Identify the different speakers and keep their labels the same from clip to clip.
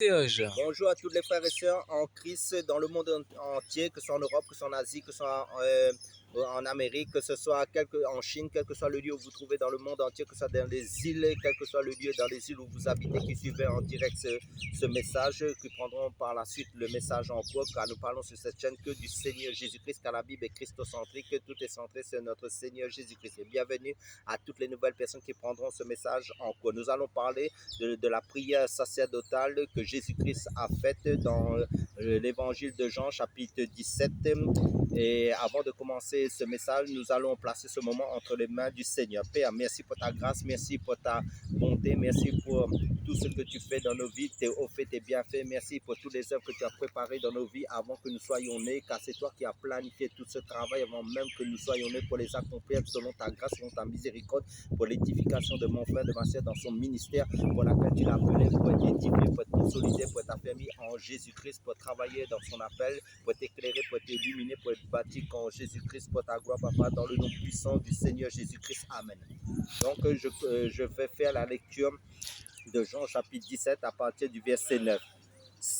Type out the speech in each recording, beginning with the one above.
Speaker 1: Bonjour à tous les frères et sœurs en Christ dans le monde entier, que ce soit en Europe, que ce soit en Asie, que ce soit en Amérique, que ce soit en Chine, quel que soit le lieu où vous trouvez dans le monde entier, que ce soit dans les îles, quel que soit le lieu dans les îles où vous habitez, qui suivez en direct ce message, qui prendront par la suite le message en cours, car nous parlons sur cette chaîne que du Seigneur Jésus-Christ, car la Bible est christocentrique, que tout est centré sur notre Seigneur Jésus-Christ. Et bienvenue à toutes les nouvelles personnes qui prendront ce message en cours. Nous allons parler de la prière sacerdotale que Jésus-Christ a faite dans l'évangile de Jean, chapitre 17. Et avant de commencer ce message, nous allons placer ce moment entre les mains du Seigneur. Père, merci pour ta grâce, merci pour ta bonté, merci pour tout ce que tu fais dans nos vies, tes hauts faits, tes bienfaits. Merci pour toutes les œuvres que tu as préparées dans nos vies avant que nous soyons nés, car c'est toi qui as planifié tout ce travail avant même que nous soyons nés pour les accomplir selon ta grâce, selon ta miséricorde, pour l'édification de mon frère, de ma soeur dans son ministère, pour laquelle tu l'as appelé, pour être édifié, pour être consolidé, pour être affermi en Jésus-Christ, pour travailler dans son appel, pour t'éclairer, pour t'illuminer, pour être bâti en Jésus-Christ, pour ta gloire, Papa, dans le nom puissant du Seigneur Jésus-Christ. Amen. Donc, je vais faire la lecture de Jean chapitre 17 à partir du verset 9.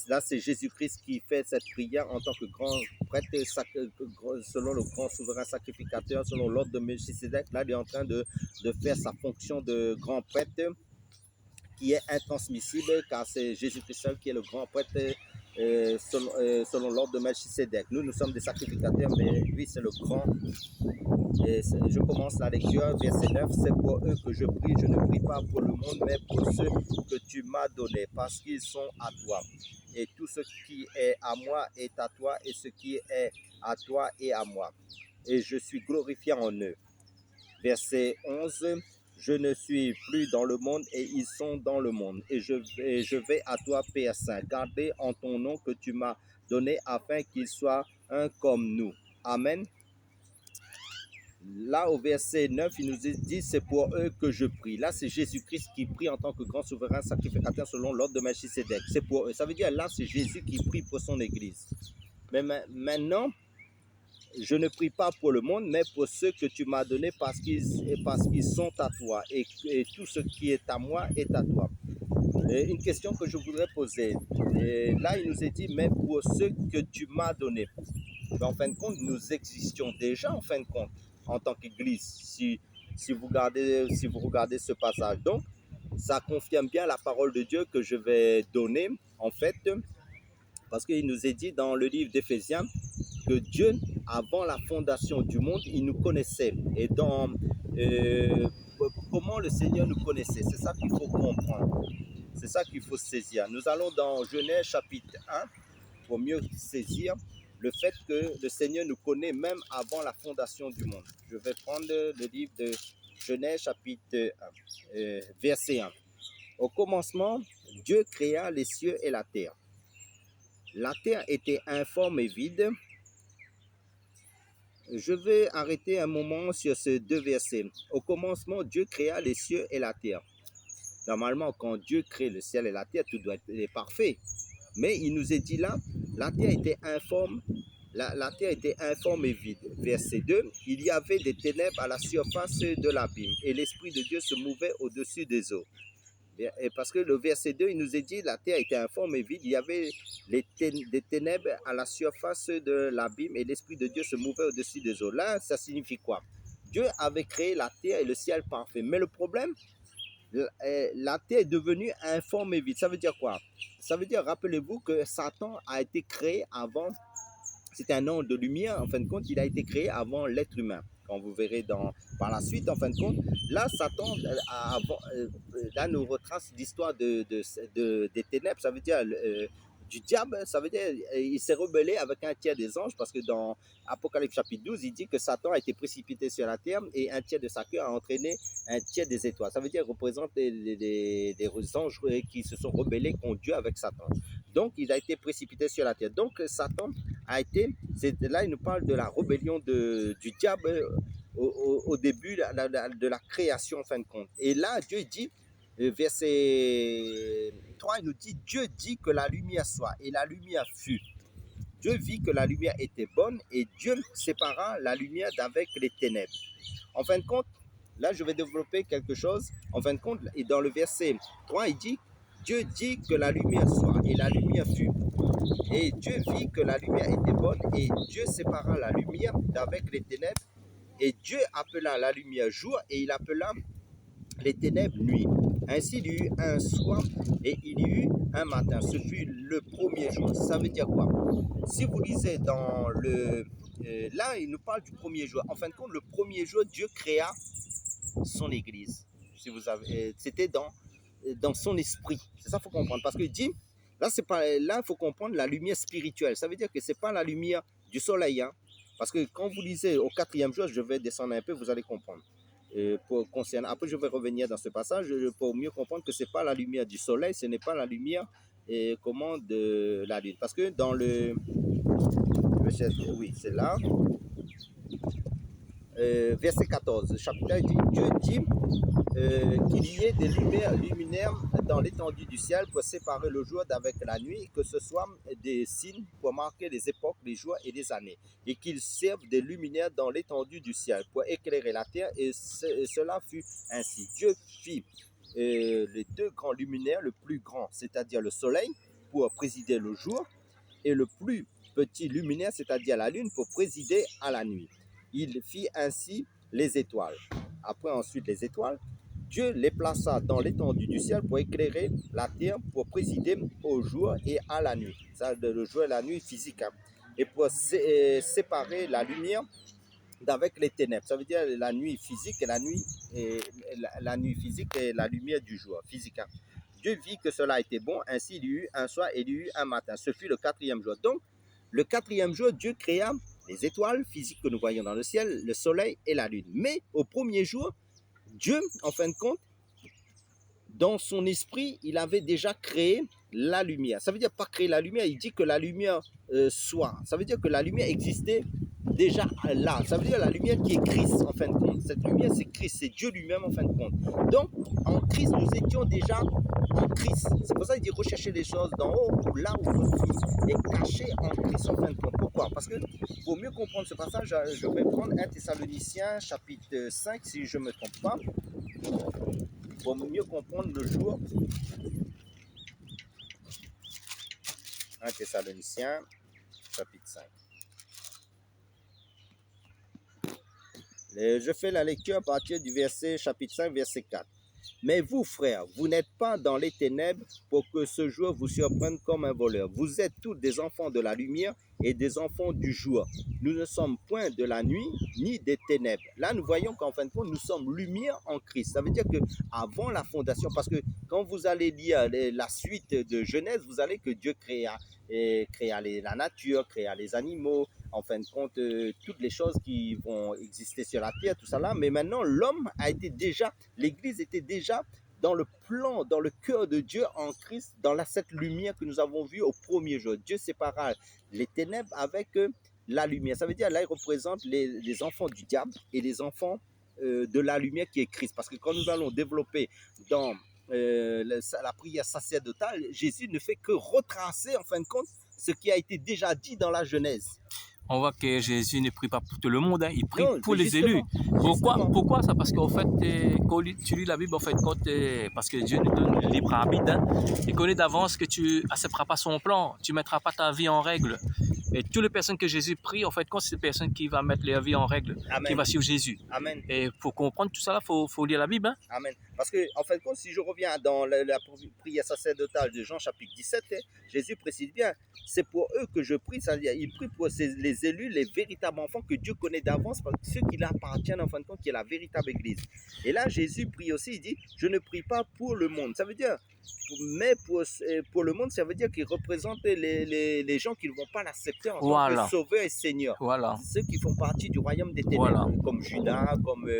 Speaker 1: Là, c'est Jésus-Christ qui fait cette prière en tant que grand prêtre, selon le grand souverain sacrificateur, selon l'ordre de Melchisedec. Là, il est en train de faire sa fonction de grand prêtre qui est intransmissible, car c'est Jésus-Christ seul qui est le grand prêtre selon l'ordre de Melchisedec. Nous sommes des sacrificateurs, mais lui, c'est le grand. Et je commence la lecture, verset 9. C'est pour eux que je prie. Je ne prie pas pour le monde, mais pour ceux que tu m'as donnés, parce qu'ils sont à toi. Et tout ce qui est à moi est à toi, et ce qui est à toi est à moi. Et je suis glorifié en eux. Verset 11. Je ne suis plus dans le monde et ils sont dans le monde. Et je vais à toi, Père Saint, garder en ton nom que tu m'as donné afin qu'ils soient un comme nous. Amen. Là, au verset 9, il nous dit, c'est pour eux que je prie. Là, c'est Jésus-Christ qui prie en tant que grand souverain sacrificateur selon l'ordre de Melchisedec. C'est pour eux. Ça veut dire, là, c'est Jésus qui prie pour son Église. Mais maintenant, je ne prie pas pour le monde, mais pour ceux que tu m'as donnés parce qu'ils sont à toi. Et tout ce qui est à moi est à toi. Et une question que je voudrais poser. Et là, il nous est dit, mais pour ceux que tu m'as donnés. Mais en fin de compte, nous existions déjà, en fin de compte, en tant qu'Église, si vous regardez ce passage. Donc, ça confirme bien la parole de Dieu que je vais donner, en fait, parce qu'il nous est dit dans le livre d'Éphésiens que Dieu, avant la fondation du monde, il nous connaissait. Et dans comment le Seigneur nous connaissait, c'est ça qu'il faut comprendre. C'est ça qu'il faut saisir. Nous allons dans Genèse chapitre 1 pour mieux saisir le fait que le Seigneur nous connaît même avant la fondation du monde. Je vais prendre le livre de Genèse chapitre 1, verset 1. Au commencement, Dieu créa les cieux et la terre. La terre était informe et vide. Je vais arrêter un moment sur ces deux versets. Au commencement, Dieu créa les cieux et la terre. Normalement, quand Dieu crée le ciel et la terre, tout doit être parfait. Mais il nous est dit là, la terre était informe, la terre était informe et vide. Verset 2, il y avait des ténèbres à la surface de l'abîme et l'Esprit de Dieu se mouvait au-dessus des eaux. Et parce que le verset 2, il nous est dit, la terre était informe et vide, il y avait des ténèbres à la surface de l'abîme et l'Esprit de Dieu se mouvait au-dessus des eaux. Là, ça signifie quoi? Dieu avait créé la terre et le ciel parfait. Mais le problème, la terre est devenue informe et vide. Ça veut dire quoi? Ça veut dire, rappelez-vous que Satan a été créé avant, c'est un ange de lumière, en fin de compte, il a été créé avant l'être humain. Quand vous verrez par la suite, en fin de compte, là, Satan, là, nous retrace l'histoire des ténèbres, ça veut dire du diable, ça veut dire il s'est rebellé avec un tiers des anges, parce que dans Apocalypse chapitre 12, il dit que Satan a été précipité sur la terre et un tiers de sa queue a entraîné un tiers des étoiles. Ça veut dire représente les anges qui se sont rebellés contre Dieu avec Satan. Donc, il a été précipité sur la terre. Donc, Satan a été, là, il nous parle de la rébellion du diable au début de la création, en fin de compte. Et là, Dieu dit, verset 3, il nous dit, Dieu dit que la lumière soit, et la lumière fut. Dieu vit que la lumière était bonne, et Dieu sépara la lumière d'avec les ténèbres. En fin de compte, là, je vais développer quelque chose. En fin de compte, et dans le verset 3, il dit, Dieu dit que la lumière soit, et la lumière fut. Et Dieu vit que la lumière était bonne, et Dieu sépara la lumière d'avec les ténèbres. Et Dieu appela la lumière jour, et il appela les ténèbres nuit. Ainsi il y eut un soir et il y eut un matin. Ce fut le premier jour. Ça veut dire quoi? Si vous lisez dans le... là, il nous parle du premier jour. En fin de compte, le premier jour, Dieu créa son Église. Si vous avez, c'était dans son esprit. C'est ça qu'il faut comprendre. Parce qu'il dit, là, il faut comprendre la lumière spirituelle. Ça veut dire que ce n'est pas la lumière du soleil. Hein? Parce que quand vous lisez au 4e jour, je vais descendre un peu, vous allez comprendre. Après, je vais revenir dans ce passage pour mieux comprendre que ce n'est pas la lumière du soleil, ce n'est pas la lumière de la lune. Parce que dans le... Oui, c'est là. Verset 14, chapitre 1, Dieu dit qu'il y ait des luminaires dans l'étendue du ciel pour séparer le jour d'avec la nuit, que ce soit des signes pour marquer les époques, les jours et les années, et qu'ils servent des luminaires dans l'étendue du ciel pour éclairer la terre, et cela fut ainsi. Dieu fit les deux grands luminaires, le plus grand, c'est-à-dire le soleil, pour présider le jour, et le plus petit luminaire, c'est-à-dire la lune, pour présider à la nuit. Il fit ainsi les étoiles. Après, ensuite, les étoiles, Dieu les plaça dans l'étendue du ciel pour éclairer la terre, pour présider au jour et à la nuit. Ça, le jour et la nuit physique. Hein. Et pour séparer la lumière d'avec les ténèbres. Ça veut dire la nuit physique et la nuit physique et la lumière du jour physique. Hein. Dieu vit que cela était bon. Ainsi, il y eut un soir et il y eut un matin. Ce fut le 4e jour. Donc, le 4e jour, Dieu créa les étoiles physiques que nous voyons dans le ciel, le soleil et la lune. Mais au premier jour, Dieu, en fin de compte, dans son esprit, il avait déjà créé la lumière. Ça veut dire pas créer la lumière, il dit que la lumière soit. Ça veut dire que la lumière existait déjà là. Ça veut dire la lumière qui est Christ, en fin de compte. Cette lumière, c'est Christ, c'est Dieu lui-même, en fin de compte. Donc, en Christ, nous étions déjà en Christ. C'est pour ça qu'il dit rechercher les choses d'en haut, là où votre vie est cachée en Christ, en fin de compte. Pourquoi? Parce que pour mieux comprendre ce passage, je vais prendre 1 Thessaloniciens, chapitre 5, si je ne me trompe pas, pour mieux comprendre le jour. 1 Thessaloniciens, chapitre 5. Je fais la lecture à partir du chapitre 5, verset 4. Mais vous, frères, vous n'êtes pas dans les ténèbres pour que ce jour vous surprenne comme un voleur. Vous êtes tous des enfants de la lumière et des enfants du jour. Nous ne sommes point de la nuit ni des ténèbres. Là, nous voyons qu'en fin de compte, nous sommes lumière en Christ. Ça veut dire qu'avant la fondation, parce que quand vous allez lire la suite de Genèse, vous allez que Dieu créa la nature, créa les animaux, en fin de compte, toutes les choses qui vont exister sur la terre, tout ça là. Mais maintenant, l'homme a été déjà, l'Église était déjà dans le plan, dans le cœur de Dieu en Christ, dans cette lumière que nous avons vue au premier jour. Dieu sépara les ténèbres avec la lumière. Ça veut dire, là, il représente les enfants du diable et les enfants de la lumière qui est Christ. Parce que quand nous allons développer dans la prière sacerdotale, Jésus ne fait que retracer, en fin de compte, ce qui a été déjà dit dans la Genèse.
Speaker 2: On voit que Jésus ne prie pas pour tout le monde, hein. Il prie pour les élus. Pourquoi ça? Parce qu'en fait, quand tu lis la Bible, en fait, parce que Dieu nous donne le libre arbitre, hein, il connaît d'avance que tu n'accepteras pas son plan, tu ne mettras pas ta vie en règle. Et toutes les personnes que Jésus prie, en fait, c'est des personnes qui vont mettre leur vie en règle, Amen. Qui vont suivre Jésus.
Speaker 1: Amen.
Speaker 2: Et pour comprendre tout ça, il faut lire la Bible. Hein.
Speaker 1: Amen. Parce que, en fait, si je reviens dans la prière sacerdotale de Jean chapitre 17, Jésus précise bien, c'est pour eux que je prie, c'est-à-dire il prie pour les élus, les véritables enfants que Dieu connaît d'avance, ceux qui lui appartiennent en fin de compte, qui est la véritable Église. Et là, Jésus prie aussi, il dit, je ne prie pas pour le monde. Ça veut dire, mais pour le monde, ça veut dire qu'il représente les gens qui ne vont pas l'accepter en tant que sauveur et seigneur.
Speaker 2: Voilà.
Speaker 1: Ceux qui font partie du royaume des ténèbres, comme Judas, comme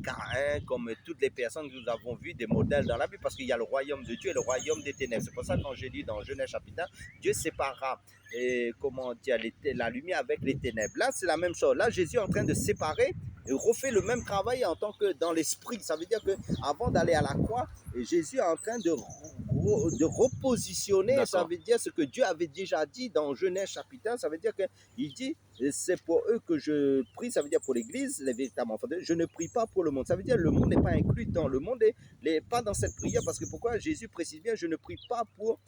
Speaker 1: Caïn, comme toutes les personnes que nous avons vues, des modèles dans la Bible, parce qu'il y a le royaume de Dieu et le royaume des ténèbres. C'est pour ça que quand j'ai dit dans Genèse chapitre 1, Dieu séparera la lumière avec les ténèbres. Là, c'est la même chose. Là, Jésus est en train de séparer et refait le même travail en tant que dans l'esprit. Ça veut dire qu'avant d'aller à la croix, Jésus est en train de de repositionner, ça
Speaker 2: D'accord.
Speaker 1: veut dire ce que Dieu avait déjà dit dans Genèse chapitre 1, ça veut dire qu'il dit, c'est pour eux que je prie, ça veut dire pour l'Église, les véritables enfants de Dieu, je ne prie pas pour le monde. Ça veut dire le monde n'est pas inclus dans le monde, et pas dans cette prière, parce que pourquoi Jésus précise bien, je ne prie pas pour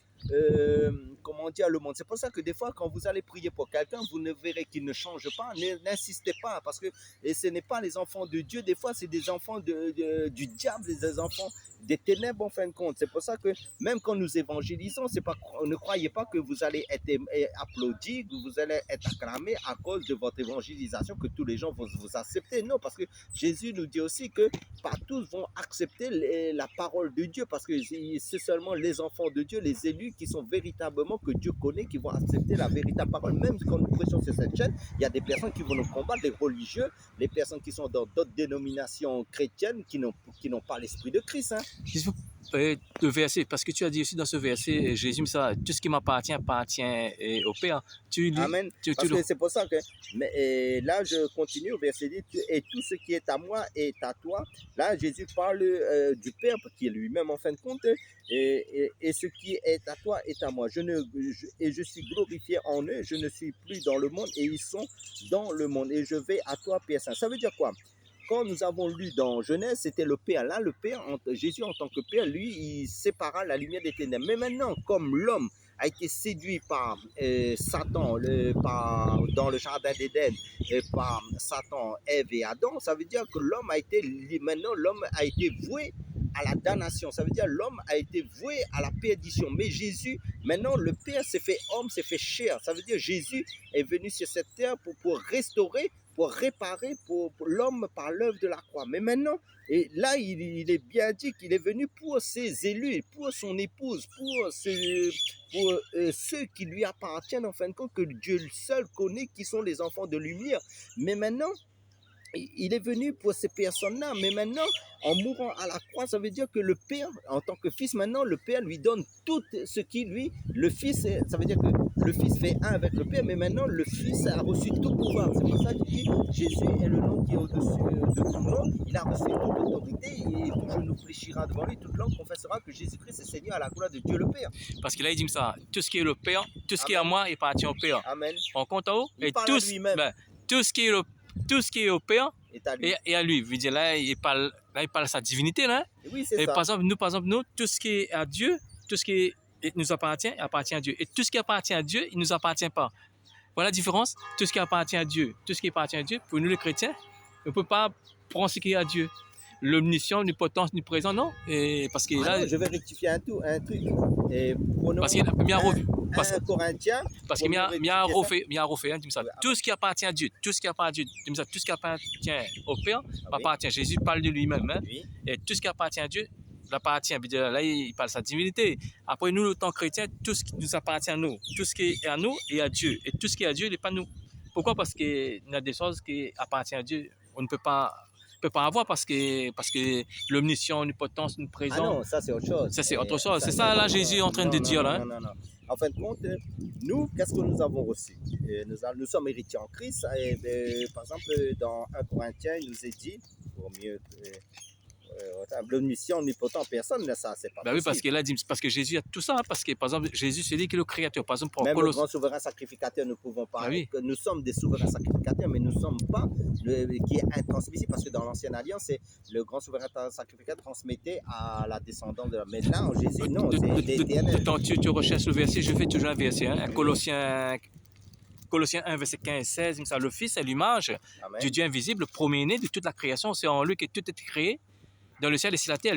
Speaker 1: comment dire, le monde. C'est pour ça que des fois, quand vous allez prier pour quelqu'un, vous ne verrez qu'il ne change pas. N'insistez pas, parce que et ce n'est pas les enfants de Dieu. Des fois, c'est des enfants du diable, des enfants des ténèbres en fin de compte. C'est pour ça que même quand nous évangélisons, c'est pas, ne croyez pas que vous allez être applaudi, que vous allez être acclamé à cause de votre évangélisation, que tous les gens vont vous accepter. Non, parce que Jésus nous dit aussi que pas tous vont accepter la parole de Dieu, parce que c'est seulement les enfants de Dieu, les élus qui sont véritablement, que Dieu connaît, qui vont accepter la véritable parole. Même quand nous prêchons sur cette chaîne, il y a des personnes qui vont nous combattre, les religieux, les personnes qui sont dans d'autres dénominations chrétiennes, qui n'ont pas l'esprit de Christ. Hein.
Speaker 2: Le verset, parce que tu as dit aussi dans ce verset, Jésus, ça, tout ce qui m'appartient appartient au Père.
Speaker 1: Amen. Parce que c'est pour ça que, mais, là, je continue au verset 10, et tout ce qui est à moi est à toi. Là, Jésus parle du Père, qui est lui-même en fin de compte, et ce qui est à toi est à moi. Et je suis glorifié en eux, je ne suis plus dans le monde, et ils sont dans le monde, et je vais à toi, Père Saint. Ça veut dire quoi? Quand nous avons lu dans Genèse, c'était le Père. Là, le Père, Jésus en tant que Père, lui, il sépara la lumière des ténèbres. Mais maintenant, comme l'homme a été séduit par Satan dans le jardin d'Éden, par Satan, Ève et Adam, ça veut dire que l'homme a été voué à la damnation. Ça veut dire l'homme a été voué à la perdition. Mais Jésus, maintenant, le Père s'est fait homme, s'est fait chair. Ça veut dire Jésus est venu sur cette terre pour restaurer, pour réparer pour l'homme par l'œuvre de la croix. Mais maintenant, et là, il est bien dit qu'il est venu pour ses élus, pour son épouse, pour ceux qui lui appartiennent, en fin de compte, que Dieu seul connaît, qui sont les enfants de lumière. Mais maintenant, il est venu pour ces personnes-là, mais maintenant, en mourant à la croix, ça veut dire que le Père, en tant que Fils, maintenant, le Père lui donne tout ce qui lui, le Fils, ça veut dire que le Fils fait un avec le Père, mais maintenant, le Fils a reçu tout pouvoir. C'est pour ça qu'il dit, Jésus est le nom qui est au-dessus de tout nom, il a reçu toute l'autorité, et tout genou fléchira devant lui, toute langue confessera que Jésus-Christ est Seigneur à la gloire de Dieu le Père.
Speaker 2: Parce qu'il a dit ça, tout ce qui est le Père, tout ce qui est à moi, il appartient au Père.
Speaker 1: Amen.
Speaker 2: On compte en haut,
Speaker 1: et tout ce
Speaker 2: qui est au Père
Speaker 1: et
Speaker 2: à lui. Il veut dire, là, il parle de sa divinité. Là.
Speaker 1: Oui, c'est ça.
Speaker 2: Par exemple, nous, tout ce qui est à Dieu, tout ce qui nous appartient à Dieu. Et tout ce qui appartient à Dieu, il ne nous appartient pas. Voilà la différence. Tout ce qui appartient à Dieu, pour nous les chrétiens, on ne peut pas prendre ce qui est à Dieu. L'omniscient, l'omnipotence, l'omniprésent, non. Parce que là,
Speaker 1: non, je vais rectifier un truc.
Speaker 2: Parce qu'il y a
Speaker 1: un Corinthien.
Speaker 2: Parce qu'il y a un refait, tout ce qui appartient à Dieu, tout ce qui appartient au Père, appartient à Jésus, parle de lui-même. Hein?
Speaker 1: Oui.
Speaker 2: Et tout ce qui appartient à Dieu, appartient. Là, il parle de sa divinité. Après, nous, le temps chrétien, tout ce qui nous appartient à nous, tout ce qui est à nous est à Dieu. Et tout ce qui est à Dieu, il n'est pas nous. Pourquoi? Parce qu'il y a des choses qui appartiennent à Dieu. On ne peut pas avoir parce que l'omniscient, l'omnipotence, l'omniprésent.
Speaker 1: Ah non, ça c'est autre chose.
Speaker 2: Ça c'est autre chose. C'est ça là Jésus est en train de dire là.
Speaker 1: Non. En fin de compte, nous, qu'est-ce que nous avons reçu? Nous sommes héritiers en Christ. Par exemple, dans 1 Corinthiens, il nous est dit, pour mieux l'omniscient, omnipotent, personne ne ça, c'est pas possible.
Speaker 2: Oui, parce que là, parce que Jésus a tout ça, parce que par exemple, Jésus c'est lui qui est le créateur. Par exemple, pour
Speaker 1: même le grand souverain sacrificateur, nous pouvons pas. Oui. Nous sommes des souverains sacrificateurs, mais nous ne sommes pas qui est intransmissible, parce que dans l'ancienne alliance, le grand souverain sacrificateur transmettait à la descendance de la. Mais là, en Jésus, non, c'est éternel.
Speaker 2: Tu recherches le verset, je fais toujours un verset, hein, Colossiens 1, verset 15-16, le Fils est l'image du Dieu invisible, le premier-né de toute la création. C'est en lui que tout est créé, dans le ciel et sur la terre.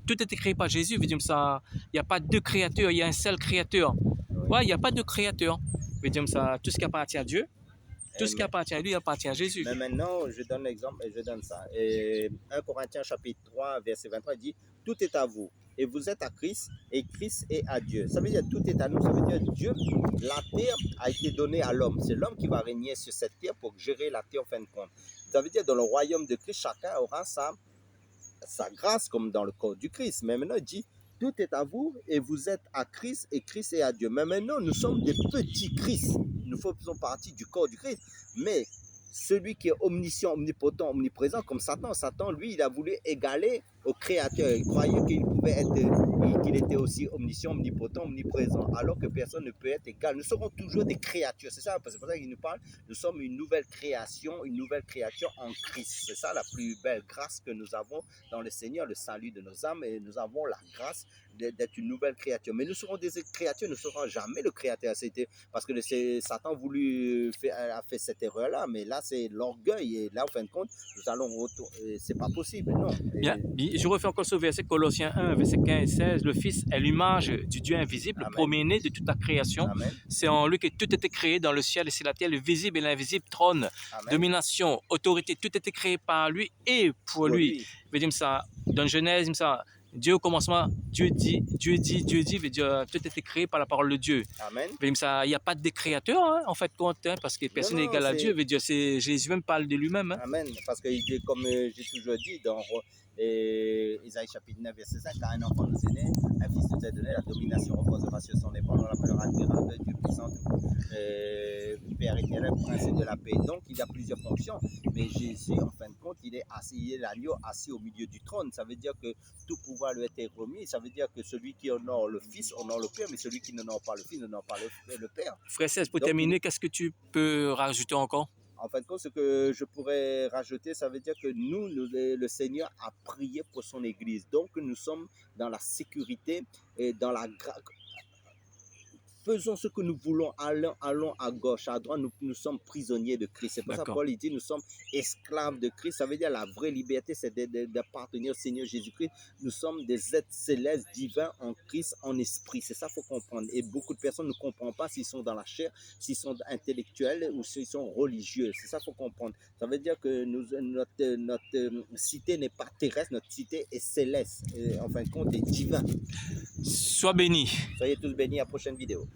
Speaker 2: Tout est créé par Jésus. Il n'y a pas deux créateurs, il y a un seul créateur. Ouais, il n'y a pas de créateur. Tout ce qui appartient à Dieu, tout ce qui appartient à lui appartient à Jésus.
Speaker 1: Mais maintenant, je donne l'exemple et je donne ça. Et 1 Corinthiens chapitre 3, verset 23, dit « Tout est à vous, et vous êtes à Christ, et Christ est à Dieu. » Ça veut dire tout est à nous, ça veut dire Dieu, la terre a été donnée à l'homme. C'est l'homme qui va régner sur cette terre pour gérer la terre en fin de compte. Ça veut dire dans le royaume de Christ, chacun aura sa grâce comme dans le corps du Christ. Mais maintenant, il dit, tout est à vous et vous êtes à Christ et Christ est à Dieu. Mais maintenant, nous sommes des petits Christ. Nous faisons partie du corps du Christ. Mais celui qui est omniscient, omnipotent, omniprésent, comme Satan. Satan, lui, il a voulu égaler au Créateur. Il croyait qu'il pouvait être, qu'il était aussi omniscient, omnipotent, omniprésent, alors que personne ne peut être égal. Nous serons toujours des créatures. C'est ça, c'est pour ça qu'il nous parle. Nous sommes une nouvelle création, une nouvelle créature en Christ. C'est ça la plus belle grâce que nous avons dans le Seigneur, le salut de nos âmes, et nous avons la grâce d'être une nouvelle créature. Mais nous serons des créatures, nous ne serons jamais le Créateur. C'était parce que Satan a fait cette erreur-là, mais là, c'est l'orgueil. Et là, en fin de compte, nous allons retourner. C'est pas possible, non.
Speaker 2: Bien, je refais encore ce verset, Colossiens 1, verset 15 et 16. Le Fils est l'image du Dieu invisible, le premier-né de toute la création. C'est en lui que tout était créé dans le ciel et sur la terre, le visible et l'invisible, trône, domination, autorité, tout était créé par lui et pour lui. Je veux dire ça, dans Genèse, ça. Dieu au commencement, Dieu dit, veut dire, tout était créé par la parole de Dieu.
Speaker 1: Amen.
Speaker 2: Il n'y a pas de créateur, hein, en fait, compte, hein, parce que personne n'est égal à Dieu. Veut dire, Jésus même parle de lui-même. Hein.
Speaker 1: Amen. Parce que, comme j'ai toujours dit dans Isaïe chapitre 9, verset 5, quand un enfant nous est né, un fils nous est donné, la domination reposera sur son épaule, on l'appellera admirable, Dieu puissant, Père éternel, prince de la paix. Donc, il y a plusieurs fonctions, mais Jésus, en fin de compte, il est l'agneau assis au milieu du trône. Ça veut dire que tout pouvoir lui a été remis. Ça veut dire que celui qui honore le Fils honore le Père, mais celui qui n'honore pas le Fils n'honore pas le Père.
Speaker 2: Frère Cesc, pour terminer, qu'est-ce que tu peux rajouter encore?
Speaker 1: En fin de compte, ce que je pourrais rajouter, ça veut dire que nous, le Seigneur a prié pour son Église. Donc, nous sommes dans la sécurité et dans la grâce. Faisons ce que nous voulons, allons à gauche, à droite, nous sommes prisonniers de Christ. C'est pour ça que Paul dit, nous sommes esclaves de Christ. Ça veut dire la vraie liberté, c'est d'appartenir au Seigneur Jésus-Christ. Nous sommes des êtres célestes, divins en Christ, en esprit. C'est ça qu'il faut comprendre. Et beaucoup de personnes ne comprennent pas s'ils sont dans la chair, s'ils sont intellectuels ou s'ils sont religieux. C'est ça qu'il faut comprendre. Ça veut dire que notre cité n'est pas terrestre, notre cité est céleste. Et en fin de compte, est divin.
Speaker 2: Sois béni.
Speaker 1: Soyez tous bénis à la prochaine vidéo.